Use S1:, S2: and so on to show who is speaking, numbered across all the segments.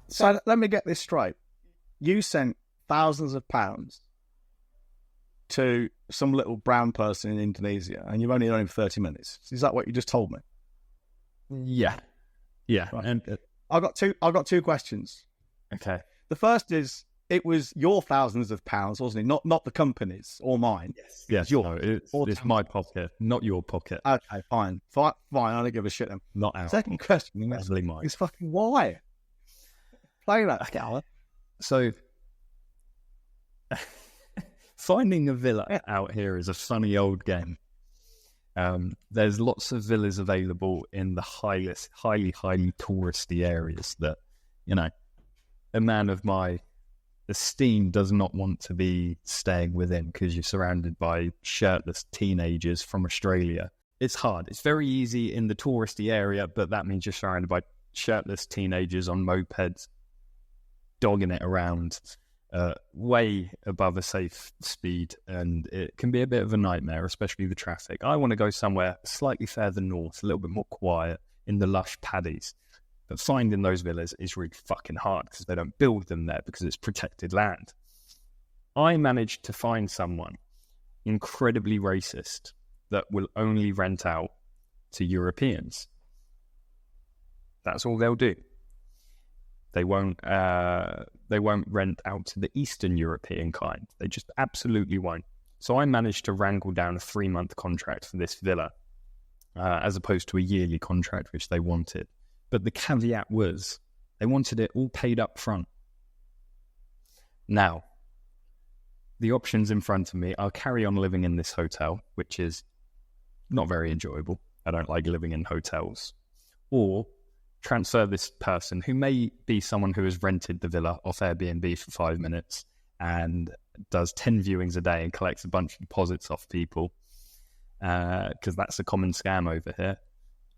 S1: So let me get this straight. You sent thousands of pounds to some little brown person in Indonesia, and you've only known him for 30 minutes. Is that what you just told me?
S2: Yeah. Right.
S1: And I've got two questions.
S2: Okay.
S1: The first is, it was your thousands of pounds, wasn't it? Not the company's or mine.
S2: Yes. It's my pocket, not your pocket.
S1: Okay, fine. I don't give a shit then.
S2: Not out.
S1: Second question is fucking why? Play that, Scala.
S2: So, finding a villa out here is a funny old game. There's lots of villas available in the highly touristy areas that, a man of my esteem does not want to be staying within, because you're surrounded by shirtless teenagers from Australia. It's hard. It's very easy in the touristy area, but that means you're surrounded by shirtless teenagers on mopeds, dogging it around way above a safe speed, and it can be a bit of a nightmare, especially the traffic. I want to go somewhere slightly further north, a little bit more quiet, in the lush paddies. But finding those villas is really fucking hard because they don't build them there because it's protected land. I managed to find someone incredibly racist that will only rent out to Europeans. That's all they'll do. They won't rent out to the Eastern European kind. They just absolutely won't. So I managed to wrangle down a 3-month contract for this villa, as opposed to a yearly contract, which they wanted. But the caveat was they wanted it all paid up front. Now, the options in front of me, I'll carry on living in this hotel, which is not very enjoyable. I don't like living in hotels. Or transfer this person, who may be someone who has rented the villa off Airbnb for 5 minutes and does 10 viewings a day and collects a bunch of deposits off people, because that's a common scam over here.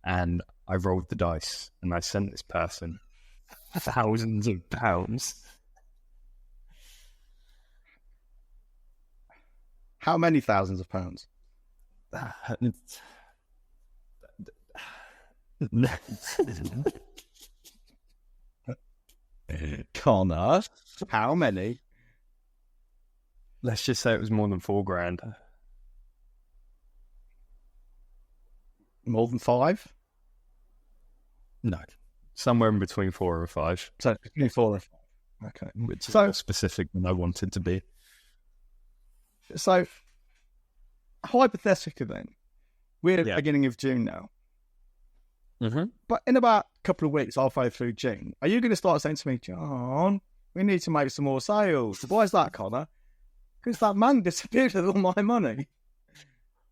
S2: And I rolled the dice and I sent this person thousands of pounds.
S1: How many thousands of pounds? Connor, how many?
S2: Let's just say it was more than $4,000.
S1: More than 5?
S2: No, somewhere in between 4 and 5.
S1: So between 4 and 5. Okay,
S2: which is more specific than I wanted to be.
S1: So, hypothetically, then, we're at the beginning of June now.
S2: Mm-hmm.
S1: But in about a couple of weeks, halfway through June, are you going to start saying to me, John, we need to make some more sales? Why is that, Connor? Because that man disappeared with all my money.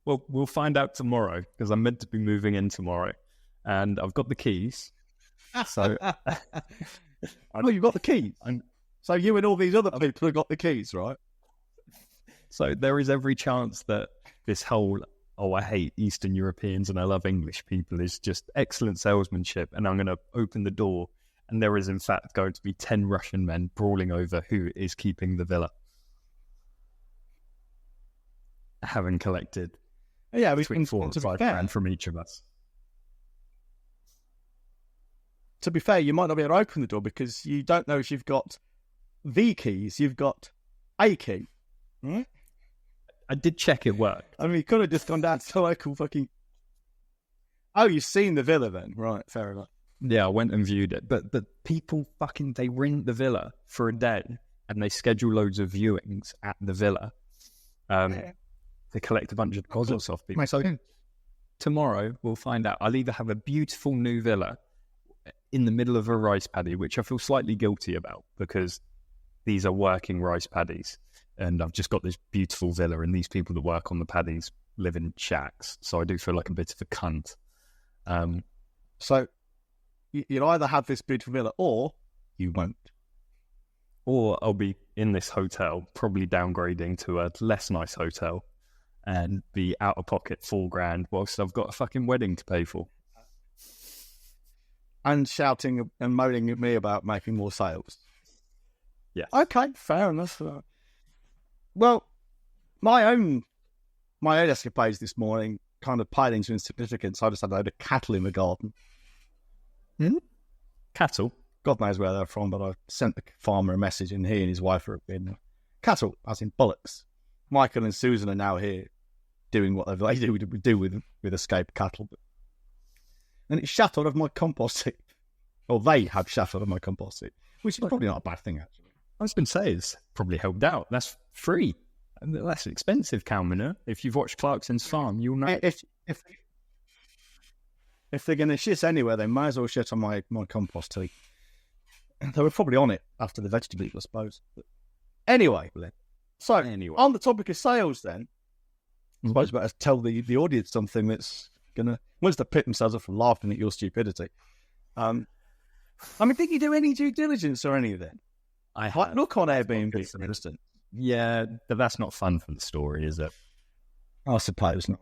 S2: Well, we'll find out tomorrow, because I'm meant to be moving in tomorrow, and I've got the keys. So,
S1: oh, you've got the keys. So you and all these other people have got the keys, right?
S2: So there is every chance that this whole, I hate Eastern Europeans and I love English people, is just excellent salesmanship, and I'm going to open the door, and there is in fact going to be 10 Russian men brawling over who is keeping the villa, having collected between 4 and 5 grand from each of us.
S1: To be fair, you might not be able to open the door because you don't know if you've got the keys. You've got a key. Right?
S2: I did check it worked.
S1: I mean, you could have just gone down to the local fucking... Oh, you've seen the villa then. Right, fair enough.
S2: Yeah, I went and viewed it. But people they rent the villa for a day and they schedule loads of viewings at the villa. They collect a bunch of deposits off people. So tomorrow we'll find out. I'll either have a beautiful new villa in the middle of a rice paddy, which I feel slightly guilty about because these are working rice paddies. And I've just got this beautiful villa, and these people that work on the paddies live in shacks. So I do feel like a bit of a cunt.
S1: So you'll either have this beautiful villa or you won't.
S2: Or I'll be in this hotel, probably downgrading to a less nice hotel and be out of pocket $4,000 whilst I've got a fucking wedding to pay for.
S1: And shouting and moaning at me about making more sales.
S2: Yeah.
S1: Okay, fair enough. Well, my own escapades this morning kind of piled into insignificance. I just had a load of cattle in the garden.
S2: Cattle?
S1: God knows where they're from, but I sent the farmer a message, and he and his wife are in cattle, as in bullocks. Michael and Susan are now here doing what they do with escaped cattle. And it shat out of my compost heap. Or they have shat out of my compost heap, which is probably not a bad thing, actually.
S2: I was going to say, it's probably helped out. That's free. And that's expensive cow manure. If you've watched Clarkson's Farm, you'll know.
S1: If they're going to shit anywhere, they might as well shit on my compost heap. They were probably on it after the vegetable, I suppose. But anyway, on the topic of sales then, I suppose we better tell the audience something that's going to, once they pick themselves up from laughing at your stupidity. Did you do any due diligence or anything? Look on Airbnb, for instance.
S2: Yeah, but that's not fun for the story, is it?
S1: I suppose not.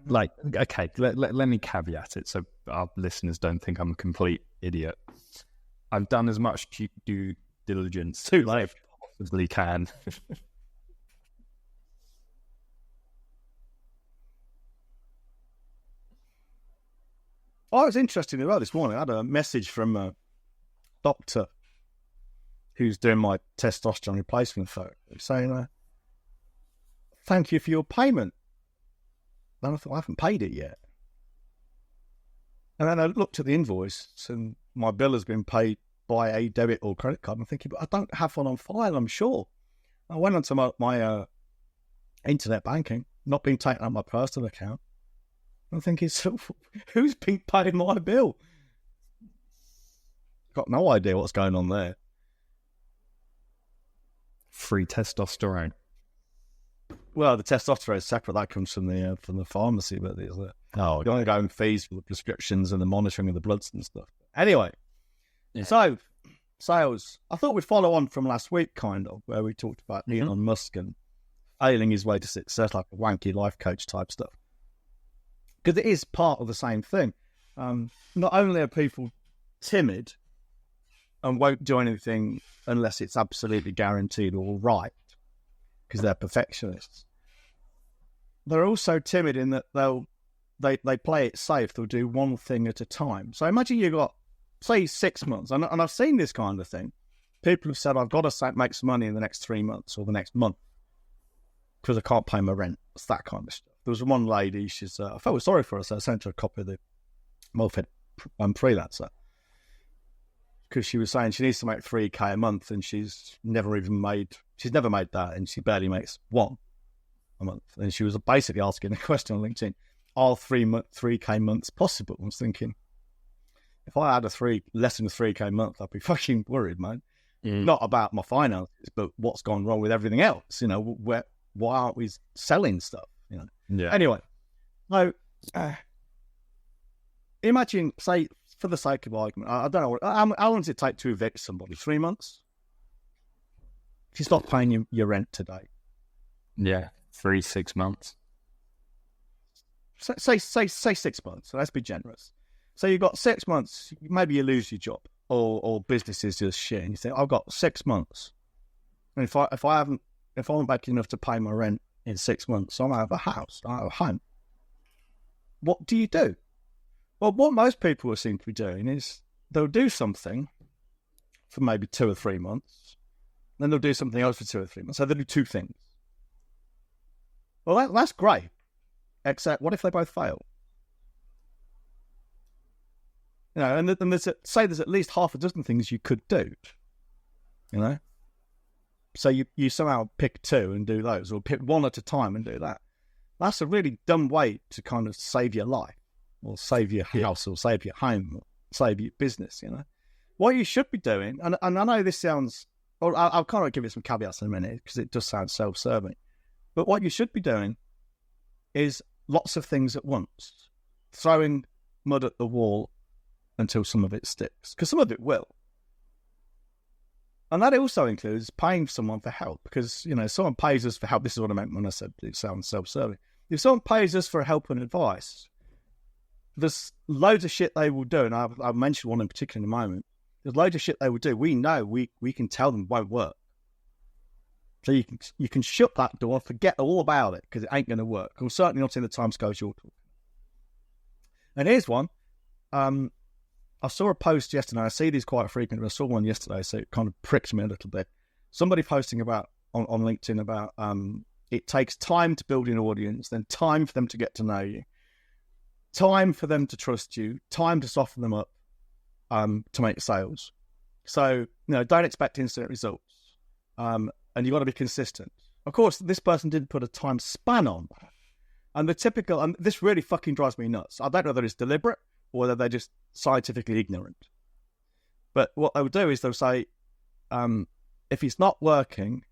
S2: Like, okay, let me caveat it so our listeners don't think I'm a complete idiot. I've done as much due diligence
S1: as I
S2: possibly can.
S1: I was interested as well this morning. I had a message from a doctor who's doing my testosterone replacement therapy saying, thank you for your payment. And I thought, I haven't paid it yet. And then I looked at the invoice and my bill has been paid by a debit or credit card. I'm thinking, but I don't have one on file, I'm sure. I went onto my internet banking, not being taken out of my personal account. I'm thinking, so who's been paying my bill? Got no idea what's going on there.
S2: Free testosterone.
S1: Well, the testosterone is separate. That comes from the pharmacy, but there's the ongoing fees for the prescriptions and the monitoring of the bloods and stuff. Anyway, So sales. I thought we'd follow on from last week, kind of, where we talked about Elon Musk and failing his way to success, like a wanky life coach type stuff. Because it is part of the same thing. Not only are people timid and won't do anything unless it's absolutely guaranteed or right, because they're perfectionists, they're also timid in that they play it safe. They'll do one thing at a time. So imagine you've got, say, 6 months, and I've seen this kind of thing. People have said, I've got to make some money in the next 3 months or the next month because I can't pay my rent. It's that kind of stuff. There was one lady, I felt sorry for her, so I sent her a copy of the Mulfed Freelancer, because she was saying she needs to make $3,000 a month, and she's never made that, and she barely makes one a month. And she was basically asking a question on LinkedIn: are $3,000 months possible? I was thinking, if I had less than $3,000 a month, I'd be fucking worried, man. Not about my finances, but what's gone wrong with everything else. Why aren't we selling stuff?
S2: Yeah.
S1: Anyway, so imagine, say, for the sake of argument, I don't know, how long does it take to evict somebody? 3 months? If you stop paying your rent today.
S2: Yeah, 6 months.
S1: Say 6 months. So let's be generous. So you've got 6 months. Maybe you lose your job, or business is just shit, and you think, I've got 6 months, and if I'm making enough to pay my rent in 6 months, I don't have a house, I don't have a home. What do you do? Well, what most people seem to be doing is they'll do something for maybe 2 or 3 months, then they'll do something else for 2 or 3 months. So they'll do two things. Well, that's great, except what if they both fail? And there's at least half a dozen things you could do. So you somehow pick 2 and do those, or pick 1 at a time and do that. That's a really dumb way to kind of save your life, or save your house, or save your home, or save your business. What you should be doing, and I know this sounds, or I'll kind of give it some caveats in a minute because it does sound self-serving, but what you should be doing is lots of things at once, throwing mud at the wall until some of it sticks, because some of it will. And that also includes paying someone for help, because, someone pays us for help. This is what I meant when I said it sounds self-serving. If someone pays us for help and advice, there's loads of shit they will do, and I'll mention one in particular in a moment. There's loads of shit they will do. We know we can tell them won't work. So you can shut that door, forget all about it, because it ain't going to work. Or certainly not in the timescales you're talking. And here's one. I saw a post yesterday. I see these quite frequently. I saw one yesterday, so it kind of pricked me a little bit. Somebody posting about on LinkedIn about it takes time to build an audience, then time for them to get to know you, time for them to trust you, time to soften them up to make sales. So, don't expect instant results. And you've got to be consistent. Of course, this person didn't put a time span on that. And the typical, and this really fucking drives me nuts. I don't know whether it's deliberate or whether they're just scientifically ignorant. But what they'll do is they'll say, if it's not working,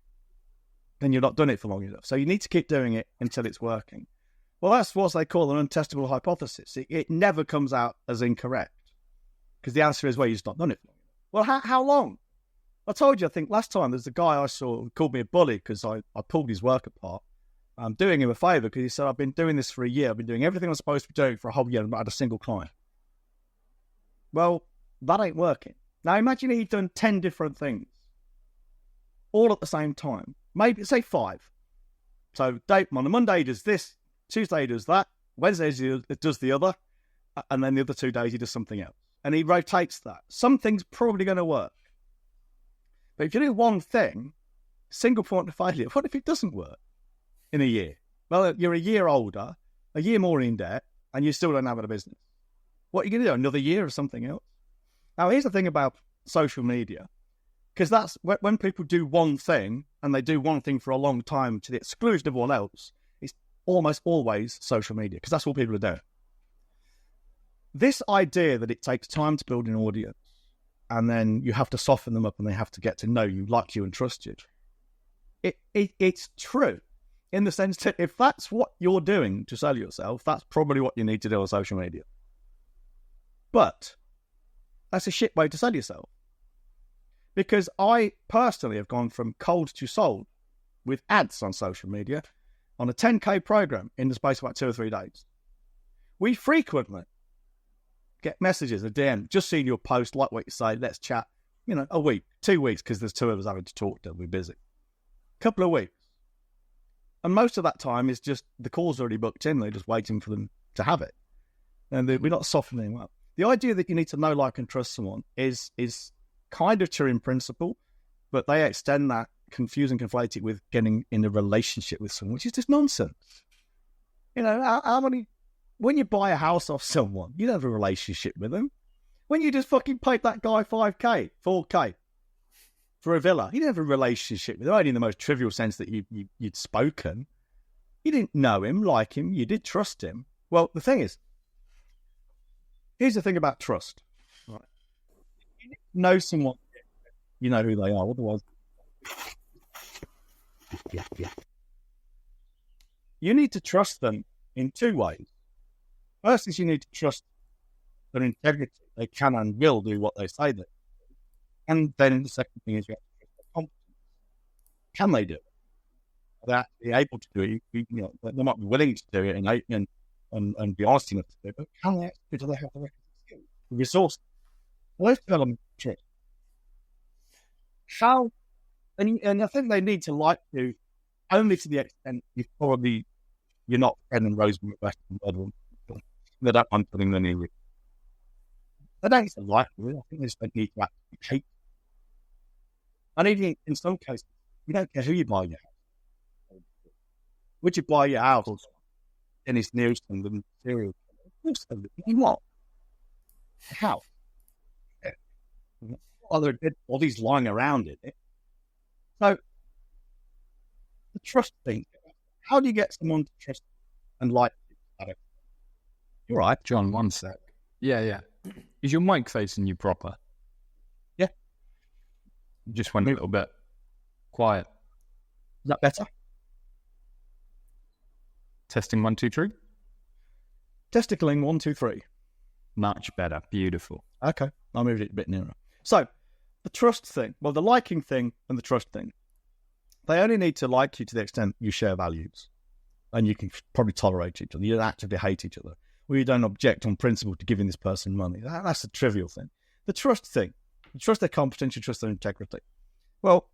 S1: then you've not done it for long enough. So you need to keep doing it until it's working. Well, that's what they call an untestable hypothesis. It never comes out as incorrect. Because the answer is, well, you've just not done it for long enough. Well, how long? I told you, I think last time, there's a guy I saw who called me a bully because I pulled his work apart. I'm doing him a favour because he said, I've been doing this for a year. I've been doing everything I'm supposed to be doing for a whole year and not had a single client. Well, that ain't working. Now, imagine he'd done 10 different things all at the same time. Maybe, say 5. So on the Monday he does this, Tuesday he does that, Wednesday he does the other, and then the other 2 days he does something else. And he rotates that. Something's probably going to work. But if you do one thing, single point of failure, what if it doesn't work in a year? Well, you're a year older, a year more in debt, and you still don't have a business. What are you going to do? Another year of something else? Now, here's the thing about social media, because that's when people do one thing, and they do one thing for a long time to the exclusion of all else, it's almost always social media, because that's what people are doing. This idea that it takes time to build an audience, and then you have to soften them up and they have to get to know you, like you, and trust you. It's true in the sense that if that's what you're doing to sell yourself, that's probably what you need to do on social media. But that's a shit way to sell yourself. Because I personally have gone from cold to sold with ads on social media on a 10K program in the space of about 2 or 3 days. We frequently get messages, a DM, just seen your post, like what you say, let's chat, a week, 2 weeks, because there's 2 of us having to talk to, we're busy. Couple of weeks. And most of that time is just the call's already booked in, they're just waiting for them to have it. And we're not softening them up. The idea that you need to know, like, and trust someone is kind of true in principle, but they extend that, confuse and conflate it with getting in a relationship with someone, which is just nonsense. How many... When you buy a house off someone, you don't have a relationship with them. When you just fucking paid that guy 5K, 4K for a villa, you didn't have a relationship with him, only in the most trivial sense that you'd spoken. You didn't know him, like him, you did trust him. Well, the thing is, here's the thing about trust. Right? You need to know someone, you know who they are, otherwise... You need to trust them in 2 ways. First is you need to trust their integrity. They can and will do what they say they do. And then the second thing is you have to trust their competence. Can they do it? Are they actually able to do it? They might be willing to do it and be honest enough to do it, but can they actually do they have the requisite skills, the resources? Well, those development trust. How, and I think they need to like you only to the extent you're not Ed and Roseman at Western Bedroom. They don't mind putting them in. They don't need to like you. I think they just don't need to actually hate. And even in some cases, you don't care who you buy your house. Would you buy your house Dennis Newton, the serial killer? You what? How? Are there dead bodies lying around in it? So, the trust thing. How do you get someone to trust and like you?
S2: You're right, John, one sec. Yeah. Is your mic facing you proper?
S1: Yeah.
S2: Just went a little bit quiet.
S1: Is that better?
S2: Testing 1, 2, 3.
S1: Testicling 1, 2, 3.
S2: Much better. Beautiful.
S1: Okay. I'll move it a bit nearer. So, the trust thing, the liking thing and the trust thing, they only need to like you to the extent you share values. And you can probably tolerate each other. You don't actively hate each other. Or you don't object on principle to giving this person money. That's a trivial thing. The trust thing, you trust their competence, you trust their integrity. Well,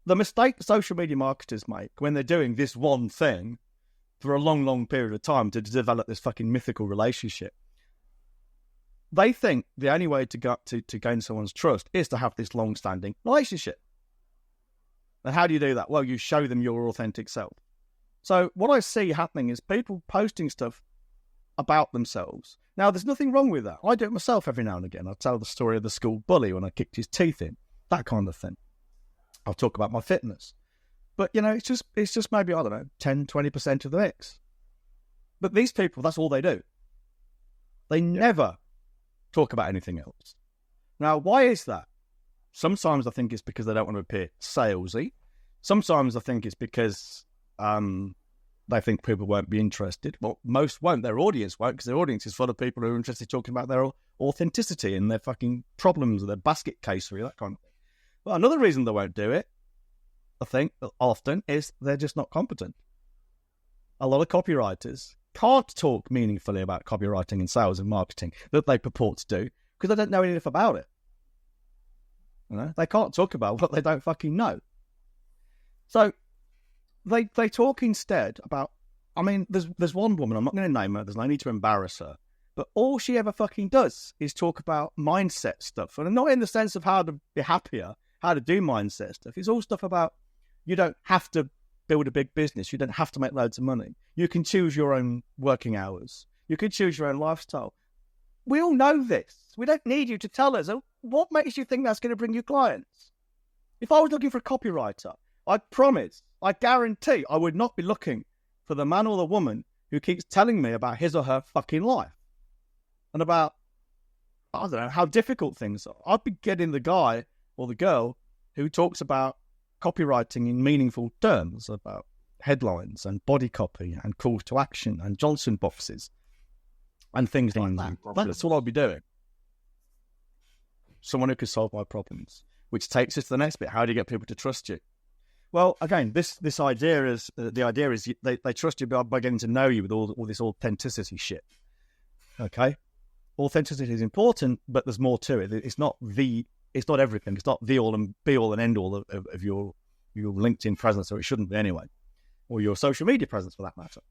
S1: the mistake social media marketers make when they're doing this one thing for a long, long period of time to develop this fucking mythical relationship they think the only way to gain someone's trust is to have this long-standing relationship. And how do you do that? Well, you show them your authentic self. So what I see happening is people posting stuff about themselves. Now, there's nothing wrong with that. I do it myself every now and again. I tell the story of the school bully when I kicked his teeth in, that kind of thing. I'll talk about my fitness. But, it's just maybe, I don't know, 10, 20% of the mix. But these people, that's all they do. They never talk about anything else. Now, why is that? Sometimes I think it's because they don't want to appear salesy. Sometimes I think it's because they think people won't be interested. Well, most won't. Their audience won't, because their audience is full of people who are interested in talking about their authenticity and their fucking problems, their basket casery, that kind of thing. But another reason they won't do it, I think, often, is they're just not competent. A lot of copywriters can't talk meaningfully about copywriting and sales and marketing that they purport to do because they don't know enough about it. They can't talk about what they don't fucking know. So they talk instead about, there's one woman, I'm not going to name her, there's no need to embarrass her, but all she ever fucking does is talk about mindset stuff. And not in the sense of how to be happier, how to do mindset stuff. It's all stuff about you don't have to build a big business. You don't have to make loads of money. You can choose your own working hours. You can choose your own lifestyle. We all know this. We don't need you to tell us. What makes you think that's going to bring you clients? If I was looking for a copywriter, I guarantee I would not be looking for the man or the woman who keeps telling me about his or her fucking life and about, I don't know, how difficult things are. I'd be getting the guy or the girl who talks about copywriting in meaningful terms, about headlines and body copy and calls to action and Johnson boxes and things like that. That's what I'll be doing. Someone who can solve my problems, which takes us to the next bit. How do you get people to trust you? Well, again, this idea is they trust you by getting to know you with all this authenticity shit. Okay, authenticity is important, but there's more to it. It's not everything. It's not the all and be all and end all of your LinkedIn presence, or it shouldn't be anyway, or your social media presence for that matter.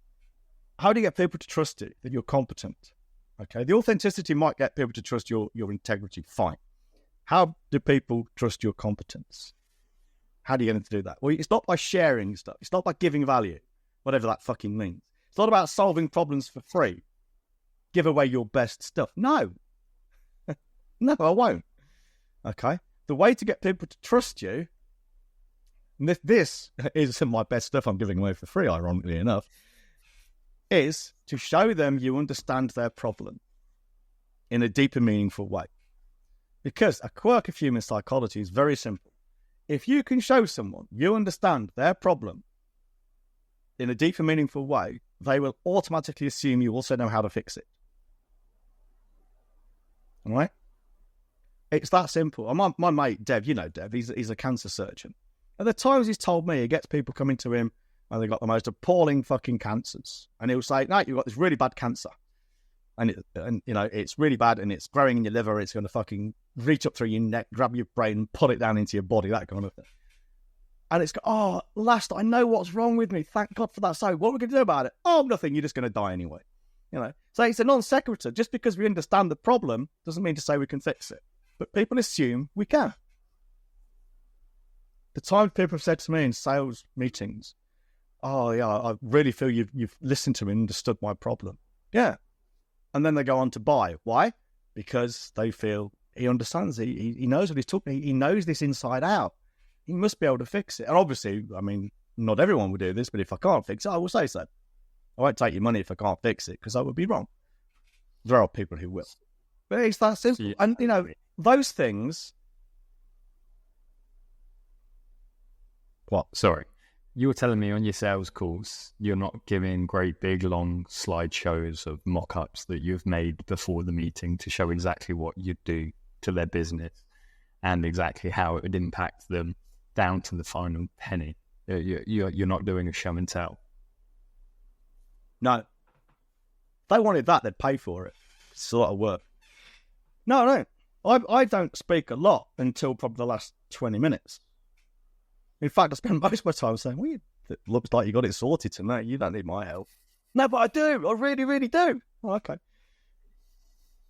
S1: How do you get people to trust you that you're competent? Okay, the authenticity might get people to trust your integrity. Fine. How do people trust your competence? How do you get them to do that? Well, it's not by sharing stuff. It's not by giving value, whatever that fucking means. It's not about solving problems for free. Give away your best stuff. No. No, I won't. Okay? The way to get people to trust you, and this is some of my best stuff I'm giving away for free, ironically enough, is to show them you understand their problem in a deeper, meaningful way. Because a quirk of human psychology is very simple. If you can show someone you understand their problem in a deeper, meaningful way, they will automatically assume you also know how to fix it. All right? It's that simple. And my mate, Dev, you know Dev, he's a cancer surgeon. At the times he's told me, he gets people coming to him and they've got the most appalling fucking cancers. And he'll say, no, you've got this really bad cancer. And it's really bad and it's growing in your liver. It's going to fucking reach up through your neck, grab your brain, and pull it down into your body, that kind of thing. And it's, last, I know what's wrong with me. Thank God for that. So what are we going to do about it? Oh, nothing. You're just going to die anyway. So it's a non sequitur. Just because we understand the problem doesn't mean to say we can fix it. But people assume we can. The time people have said to me in sales meetings, oh yeah, I really feel you've listened to me and understood my problem. Yeah. And then they go on to buy. Why? Because they feel he understands. He knows what he's talking. He knows this inside out. He must be able to fix it. And obviously, not everyone will do this, but if I can't fix it, I will say so. I won't take your money if I can't fix it, because I would be wrong. There are people who will. But it's that simple. Yeah. And, those things...
S2: What? Sorry. You were telling me on your sales calls, you're not giving great big long slideshows of mock-ups that you've made before the meeting to show exactly what you'd do to their business and exactly how it would impact them down to the final penny. You're not doing a show and tell.
S1: No. If they wanted that, they'd pay for it. It's a lot of work. No. I don't speak a lot until probably the last 20 minutes. In fact, I spend most of my time saying, well, it looks like you got it sorted tonight. You don't need my help. No, but I do. I really, really do. Oh, okay.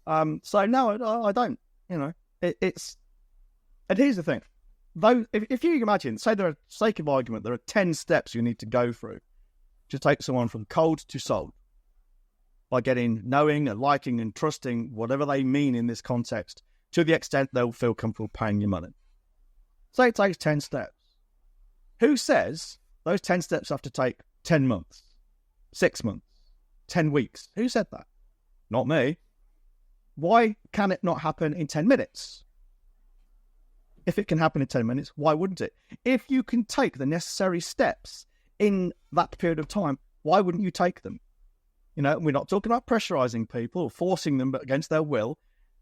S1: So no, I don't. It's. And here's the thing, though, if you imagine, say there are, sake of argument, there are 10 steps you need to go through to take someone from cold to sold by getting knowing and liking and trusting whatever they mean in this context to the extent they'll feel comfortable paying you money. Say it takes 10 steps. Who says those 10 steps have to take 10 months, 6 months, 10 weeks? Who said that? Not me. Why can it not happen in 10 minutes? If it can happen in 10 minutes, why wouldn't it? If you can take the necessary steps in that period of time, why wouldn't you take them? We're not talking about pressurizing people or forcing them against their will.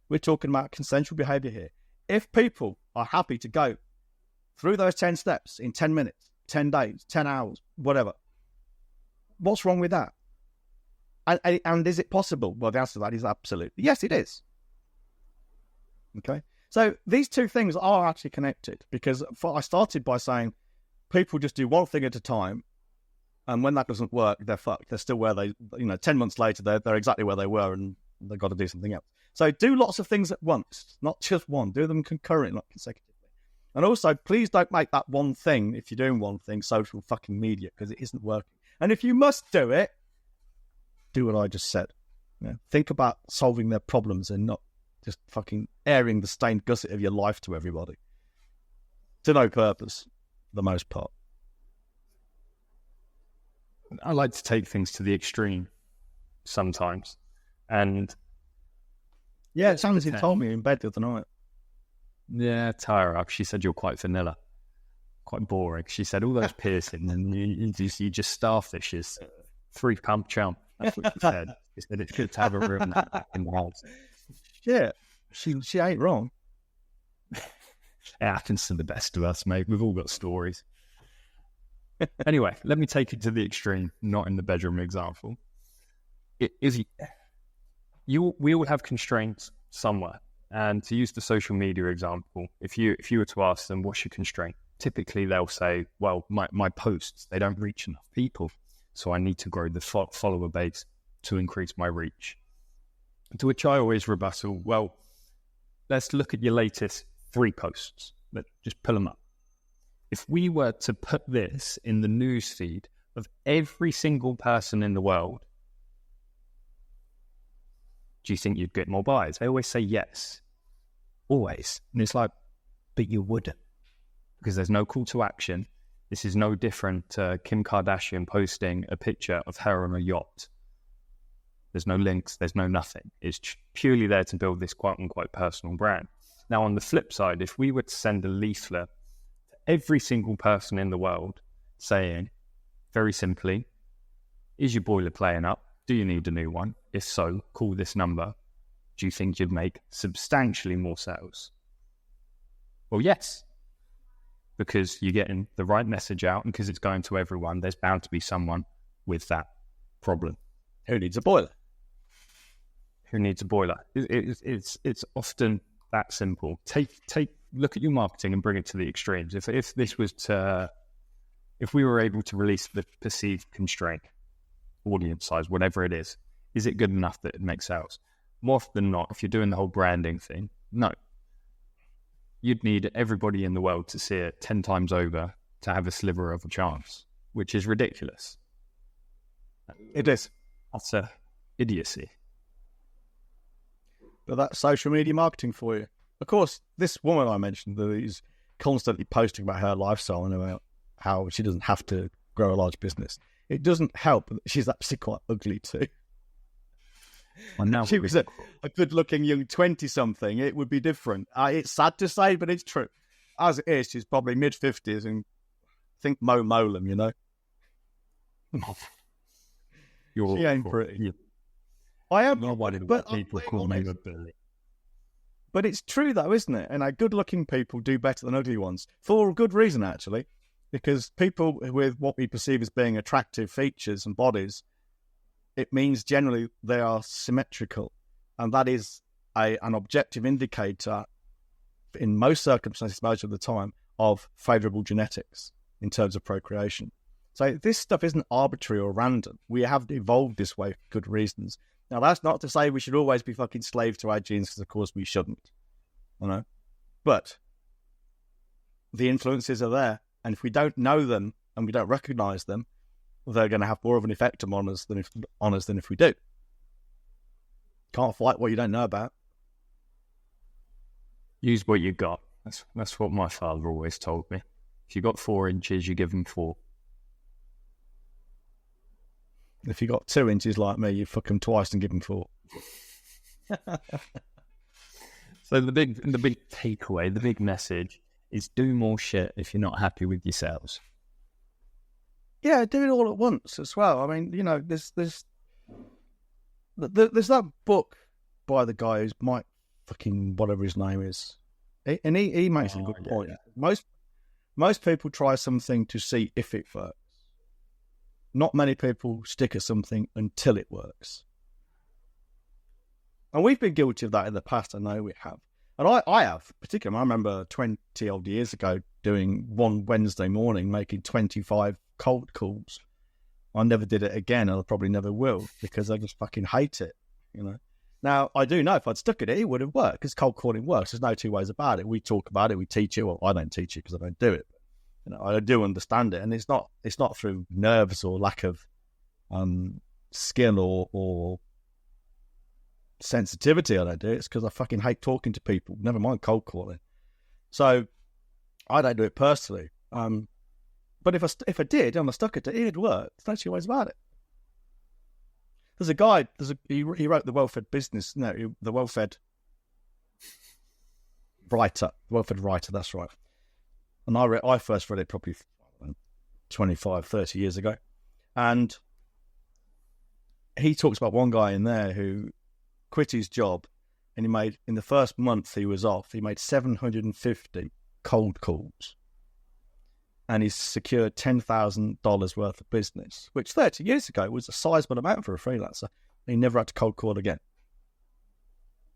S1: We're talking about consensual behavior here. If people are happy to go through those 10 steps in 10 minutes, 10 days, 10 hours, whatever, what's wrong with that? And is it possible? Well, the answer to that is absolutely yes, it is. Okay. So these two things are actually connected, because I started by saying people just do one thing at a time, and when that doesn't work, they're fucked. They're still where they, 10 months later, they're exactly where they were, and they've got to do something else. So do lots of things at once, not just one. Do them concurrently, not consecutively. And also, please don't make that one thing, if you're doing one thing, social fucking media, because it isn't working. And if you must do it, do what I just said. Think about solving their problems and not just fucking airing the stained gusset of your life to everybody. To no purpose, for the most part.
S2: I like to take things to the extreme sometimes. And
S1: yeah, it sounds like you told me in bed the other night.
S2: Yeah, tie her up. She said you're quite vanilla, quite boring. She said all those piercing and you just starfishes. 3 pump chump. That's what she said. She said it's good to have a room in the house.
S1: Yeah, she ain't wrong.
S2: It happens to the best of us, mate. We've all got stories. Anyway, let me take it to the extreme, not in the bedroom example. We all have constraints somewhere. And to use the social media example, if you were to ask them, what's your constraint? Typically, they'll say, well, my posts, they don't reach enough people. So I need to grow the follower base to increase my reach. To which I always rebuttal, well, let's look at your latest 3 posts. Let's just pull them up. If we were to put this in the news feed of every single person in the world, do you think you'd get more buyers? They always say yes. Always. And it's like, but you wouldn't. Because there's no call to action. This is no different to Kim Kardashian posting a picture of her on a yacht. There's no links, there's no nothing. It's purely there to build this quote-unquote personal brand. Now, on the flip side, if we were to send a leaflet to every single person in the world saying, very simply, is your boiler playing up? Do you need a new one? If so, call this number. Do you think you'd make substantially more sales? Well, yes. Because you're getting the right message out, and because it's going to everyone, there's bound to be someone with that problem.
S1: Who needs a boiler?
S2: Who needs a boiler? It's often that simple. Look at your marketing and bring it to the extremes. If we were able to release the perceived constraint, audience size, whatever it is it good enough that it makes sales? More often than not, if you're doing the whole branding thing, no. You'd need everybody in the world to see it 10 times over to have a sliver of a chance, which is ridiculous.
S1: It is.
S2: That's idiocy.
S1: But that's social media marketing for you. Of course, this woman I mentioned that is constantly posting about her lifestyle and about how she doesn't have to grow a large business. It doesn't help that she's actually quite ugly too.
S2: Well, now
S1: she was a good-looking young 20-something. It would be different. It's sad to say, but it's true. As it is, she's probably mid-50s and think Mo Molam, She ain't pretty.
S2: Yeah.
S1: I am.
S2: Not what people call me a Billy.
S1: But it's true, though, isn't it? And good-looking people do better than ugly ones. For a good reason, actually. Because people with what we perceive as being attractive features and bodies, it means generally they are symmetrical. And that is an objective indicator, in most circumstances, most of the time, of favourable genetics in terms of procreation. So this stuff isn't arbitrary or random. We have evolved this way for good reasons. Now, that's not to say we should always be fucking slaves to our genes, because of course we shouldn't. You know? But the influences are there. And if we don't know them and we don't recognise them, they're going to have more of an effect on us than if we do. Can't fight what you don't know about.
S2: Use what you got. That's what my father always told me. If you got 4 inches, you give them 4.
S1: If you got 2 inches like me, you fuck them twice and give them 4.
S2: So the big takeaway, the big message is do more shit if you're not happy with yourselves.
S1: Yeah, do it all at once as well. I mean, you know, there's that book by the guy who's Mike fucking whatever his name is, and he makes a good point. Yeah. Most people try something to see if it works. Not many people stick at something until it works. And we've been guilty of that in the past. I know we have. And I have, particularly, I remember 20 odd years ago doing one Wednesday morning, making 25 cold calls. I never did it again, and I probably never will, because I just fucking hate it, you know. Now, I do know if I'd stuck at it, it would have worked, because cold calling works. There's no two ways about it. We talk about it, we teach it. Well, I don't teach it because I don't do it. But, you know, I do understand it, and it's not through nerves or lack of skill or sensitivity I don't do it. It's because I fucking hate talking to people, never mind cold calling. So I don't do it personally. But if I did and I stuck at it, it'd work. There's no two ways about it. There's a guy, he wrote the Well-Fed Business, the Well-Fed Writer, that's right. And I first read it probably 25, 30 years ago. And he talks about one guy in there who quit his job, and he made, in the first month he was off, he made 750 cold calls. And he's secured $10,000 worth of business, which 30 years ago was a sizable amount for a freelancer. He never had to cold call again.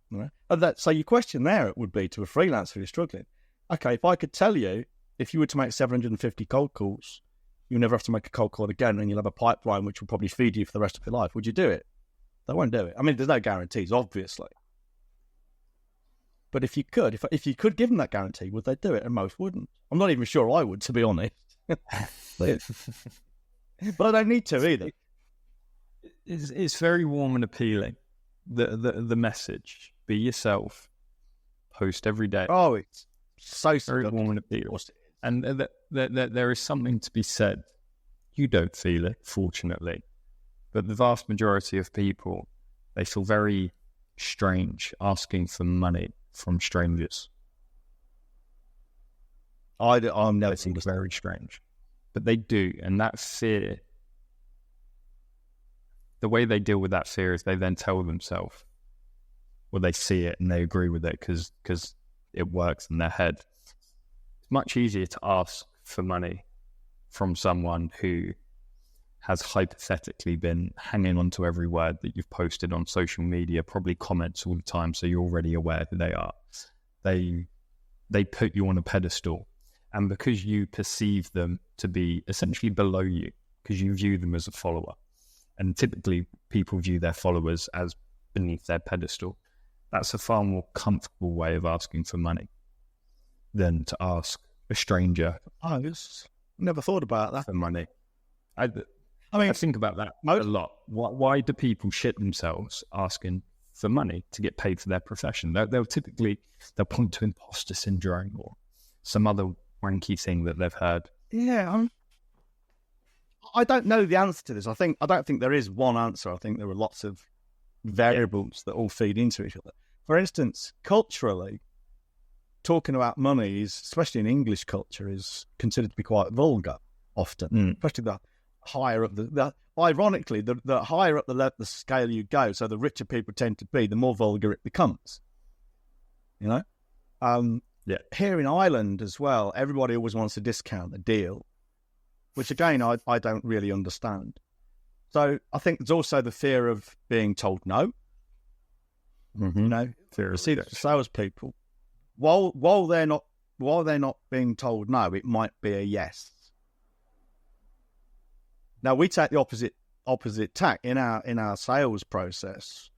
S1: Right? And so your question there it would be to a freelancer who's struggling. Okay, if I could tell you, if you were to make 750 cold calls, you'll never have to make a cold call again, and you'll have a pipeline which will probably feed you for the rest of your life. Would you do it? They won't do it. I mean, there's no guarantees, obviously. But if you could give them that guarantee, would they do it? And most wouldn't. I'm not even sure I would, to be honest. But I don't need to either.
S2: It's very warm and appealing. The message: be yourself. Post every day.
S1: Oh, it's so
S2: very warm and appealing. And there is something to be said. You don't feel it, fortunately, but the vast majority of people, they feel very strange asking for money from strangers.
S1: I'm never
S2: seen this very strange, but they do, and that fear. The way they deal with that fear is they then tell themselves, well, they see it and they agree with it because it works in their head. It's much easier to ask for money from someone who has hypothetically been hanging on to every word that you've posted on social media, probably comments all the time, so you're already aware who they are. They put you on a pedestal, and because you perceive them to be essentially below you, because you view them as a follower, and typically people view their followers as beneath their pedestal, that's a far more comfortable way of asking for money than to ask a stranger.
S1: I just never thought about that.
S2: For money. I think about that a lot. Why do people shit themselves asking for money to get paid for their profession? They'll point to imposter syndrome or some other wanky thing that they've heard.
S1: Yeah, I don't know the answer to this. I don't think there is one answer. I think there are lots of variables that all feed into each other. For instance, culturally, talking about money is, especially in English culture, is considered to be quite vulgar often, especially the higher up ironically, the higher up the scale you go, so the richer people tend to be, the more vulgar it becomes. You know? Here in Ireland as well, everybody always wants to discount a deal, which again, I don't really understand. So I think there's also the fear of being told no. Mm-hmm. You know, fear of salespeople, while they're not being told no, it might be a yes. Now we take the opposite opposite tack in our sales process.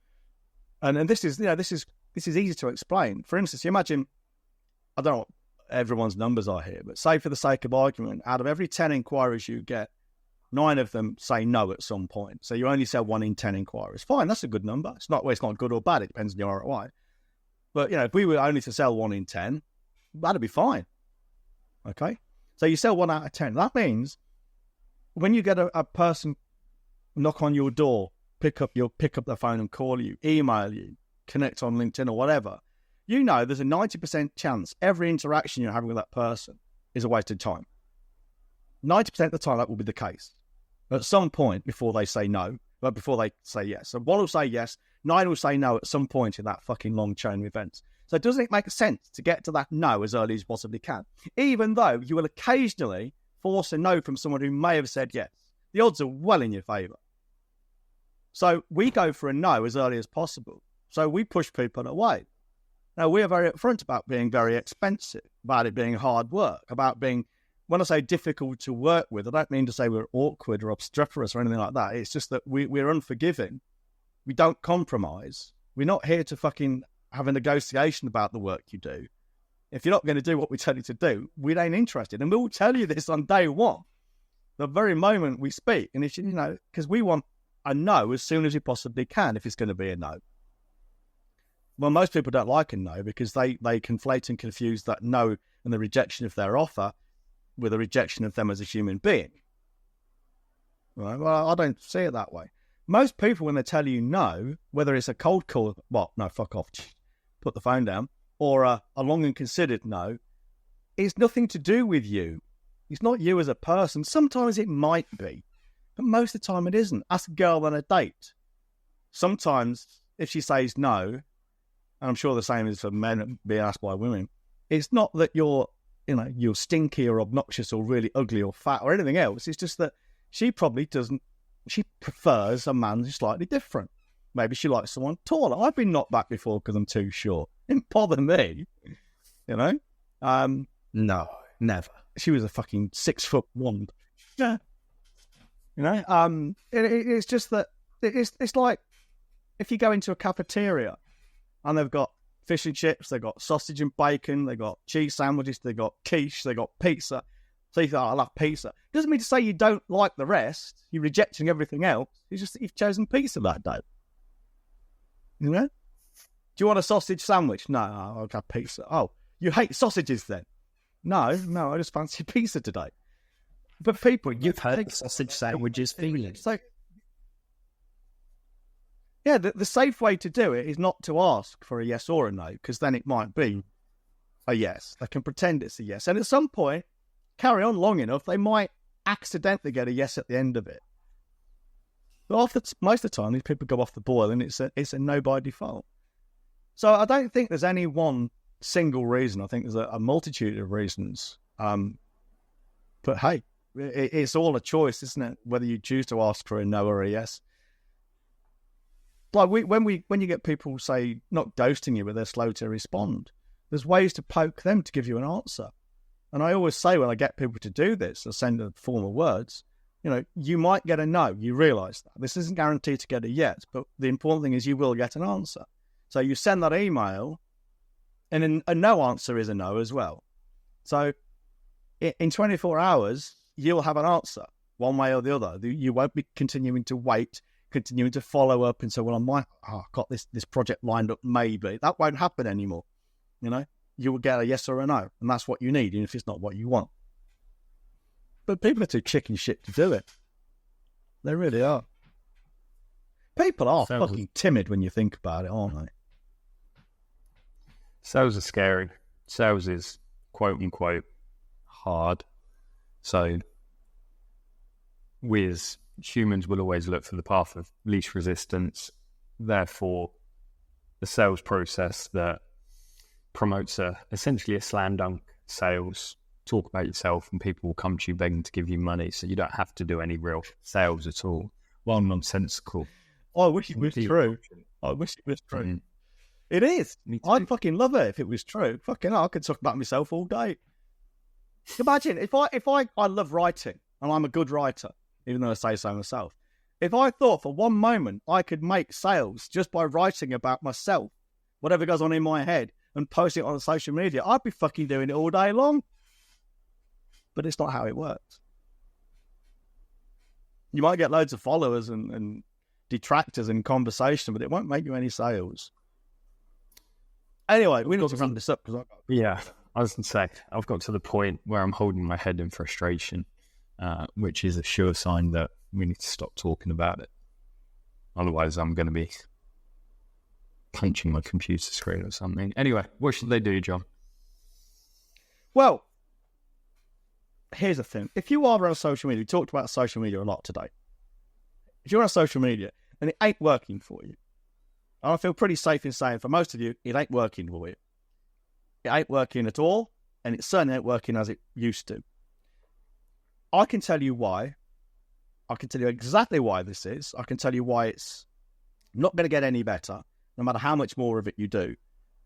S1: And this is easy to explain. For instance, you imagine, I don't know what everyone's numbers are here, but say for the sake of argument, out of every 10 inquiries you get, 9 of them say no at some point. So you only sell 1 in 10 inquiries. Fine, that's a good number. It's not good or bad. It depends on your ROI. But, if we were only to sell 1 in 10, that'd be fine. Okay? So you sell 1 out of 10. That means when you get a person knock on your door, pick up the phone and call you, email you, connect on LinkedIn or whatever, there's a 90% chance every interaction you're having with that person is a wasted time. 90% of the time that will be the case. At some point before they say no, but before they say yes. So 1 will say yes, 9 will say no at some point in that fucking long chain of events. So doesn't it make sense to get to that no as early as you possibly can? Even though you will occasionally force a no from someone who may have said yes. The odds are well in your favour. So we go for a no as early as possible. So we push people away. Now, we are very upfront about being very expensive, about it being hard work, about being, when I say difficult to work with, I don't mean to say we're awkward or obstreperous or anything like that. It's just that we're unforgiving. We don't compromise. We're not here to fucking have a negotiation about the work you do. If you're not going to do what we tell you to do, we ain't interested. And we'll tell you this on day one, the very moment we speak. And it's, because we want a no as soon as we possibly can if it's going to be a no. Well, most people don't like a no because they conflate and confuse that no and the rejection of their offer with a rejection of them as a human being. Right? Well, I don't see it that way. Most people, when they tell you no, whether it's a cold call, well, no, fuck off, put the phone down, or a long and considered no, it's nothing to do with you. It's not you as a person. Sometimes it might be, but most of the time it isn't. Ask a girl on a date. Sometimes if she says no, and I'm sure the same is for men being asked by women, it's not that you're stinky or obnoxious or really ugly or fat or anything else. It's just that she prefers a man who's slightly different. Maybe she likes someone taller. I've been knocked back before because I'm too short. It didn't bother me,
S2: No, never.
S1: She was a fucking 6'1". Yeah. It's just that it's like if you go into a cafeteria and they've got fish and chips, they've got sausage and bacon, they've got cheese sandwiches, they've got quiche, they've got pizza. So you think, I love pizza. Doesn't mean to say you don't like the rest. You're rejecting everything else. It's just that you've chosen pizza that day. Do you want a sausage sandwich? No, I'll have pizza. Oh, you hate sausages then? No, I just fancy pizza today. But people...
S2: You've heard sausage sandwiches feeling.
S1: So, yeah, the safe way to do it is not to ask for a yes or a no, because then it might be a yes. They can pretend it's a yes. And at some point, carry on long enough, they might accidentally get a yes at the end of it. But most of the time, these people go off the boil and it's a no by default. So I don't think there's any one single reason. I think there's a multitude of reasons. But hey, it's all a choice, isn't it? Whether you choose to ask for a no or a yes. Like when you get people, say, not ghosting you, but they're slow to respond, there's ways to poke them to give you an answer. And I always say when I get people to do this, I send a form of words, you might get a no. You realise that. This isn't guaranteed to get a yes, but the important thing is you will get an answer. So you send that email, and a no answer is a no as well. So in 24 hours, you'll have an answer one way or the other. You won't be continuing to wait, continuing to follow up and say, well, I've got this project lined up, maybe. That won't happen anymore. You will get a yes or a no, and that's what you need, even if it's not what you want. But people are too chicken shit to do it. They really are. People are fucking timid when you think about it, aren't they?
S2: Sales are scary. Sales is quote unquote hard. So we as humans will always look for the path of least resistance. Therefore, the sales process that promotes essentially a slam dunk sales, talk about yourself and people will come to you begging to give you money, so you don't have to do any real sales at all. Well, nonsensical.
S1: I wish it was true. I wish it was true. Mm. It is. I'd fucking love it if it was true. Fucking hell, I could talk about myself all day. Imagine if I love writing and I'm a good writer, even though I say so myself. If I thought for one moment I could make sales just by writing about myself, whatever goes on in my head, and posting it on social media, I'd be fucking doing it all day long. But it's not how it works. You might get loads of followers and detractors in conversation, but it won't make you any sales. Anyway, we need to run this up.
S2: Yeah, I was going to say, I've got to the point where I'm holding my head in frustration, which is a sure sign that we need to stop talking about it. Otherwise, I'm going to be punching my computer screen or something. Anyway, what should they do, John?
S1: Well, here's the thing. If you are on social media, we talked about social media a lot today. If you're on social media and it ain't working for you, I feel pretty safe in saying for most of you, it ain't working for you. It ain't working at all, and it certainly ain't working as it used to. I can tell you why. I can tell you exactly why this is. I can tell you why it's not going to get any better, no matter how much more of it you do,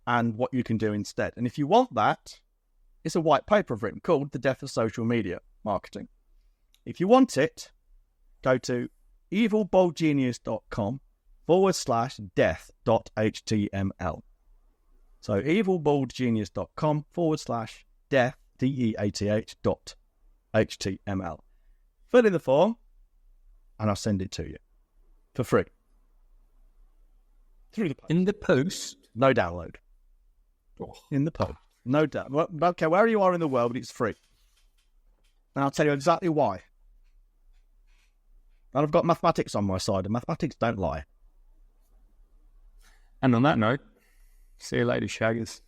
S1: and what you can do instead. And if you want that, it's a white paper I've written called The Death of Social Media Marketing. If you want it, go to evilboldgenius.com/death.html. So evilboldgenius.com/death, DEATH.html. Fill in the form, and I'll send it to you for free. Through the post.
S2: In the post?
S1: No download.
S2: Oh.
S1: In the post. No doubt. Well, okay, wherever you are in the world, it's free. And I'll tell you exactly why. And I've got mathematics on my side, and mathematics don't lie.
S2: And on that note, see you later, shaggers.